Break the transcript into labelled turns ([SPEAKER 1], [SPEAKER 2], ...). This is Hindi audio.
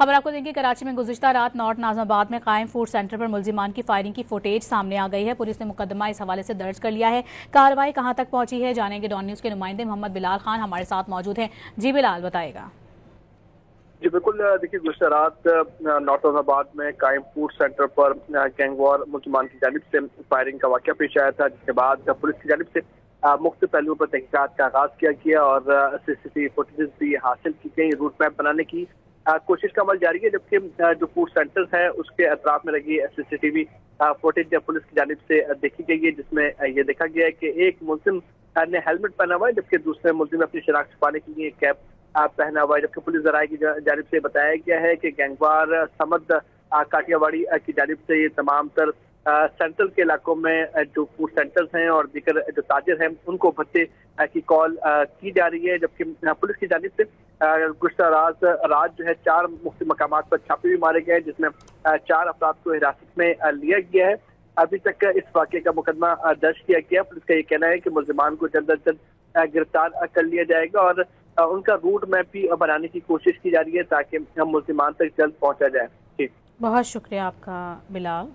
[SPEAKER 1] खबर आपको देंगे, कराची में गुज़िश्ता रात नॉर्थ नाज़माबाद में कायम फूड सेंटर पर मुल्जिमान की फायरिंग की फुटेज सामने आ गई है। पुलिस ने मुकदमा इस हवाले से दर्ज कर लिया है। कार्रवाई कहां तक पहुंची है, जानेंगे डॉन न्यूज़ के नुमाइंदे मोहम्मद बिलाल खान हमारे साथ मौजूद हैं। जी बिलाल, बताएगा।
[SPEAKER 2] जी बिल्कुल, देखिए गुज़श्ता रात नॉर्थ नाज़माबाद में कायम फूड सेंटर पर गैंगवार मुल्जिमान की जानिब से फायरिंग का वाक़या पेश आया था, जिसके बाद पुलिस की जानिब से मुख्तलिफ पहलुओं पर तहकीकात का आगाज़ किया गया और सीसीटीवी फुटेज भी हासिल की गई। रूट मैप बनाने की कोशिश का अमल जारी है, जबकि जो फूड सेंटर है उसके अतराफ में लगी सीसीटीवी फुटेज पुलिस की जानिब से देखी गई है, जिसमें ये देखा गया है कि एक मुल्जिम ने हेलमेट पहना हुआ है, जबकि दूसरे मुल्जिम ने अपनी शनाख्त छुपाने के लिए कैप पहना हुआ है। जबकि पुलिस ज़राए की जानिब से बताया गया है कि गैंगवार समद काठियावाड़ी की जानिब से ये तमाम तर सेंट्रल के इलाकों में जो फूड सेंटर्स हैं और दीगर जो ताजिर हैं उनको भत्ते की कॉल की जा रही है। जबकि पुलिस की जानिब से गुज़श्ता रात जो है 4 मुख्तलिफ मकामात पर छापे भी मारे गए, जिसमें 4 अफराद को हिरासत में लिया गया है। अभी तक इस वाक़े का मुकदमा दर्ज किया गया। पुलिस का ये कहना है कि मुल्जिमान को जल्द अज जल्द गिरफ्तार कर लिया जाएगा और उनका रूट मैप भी बनाने की कोशिश की जा रही है ताकि मुल्जिमान तक जल्द पहुंचा जाए।
[SPEAKER 1] बहुत शुक्रिया आपका बिलाल।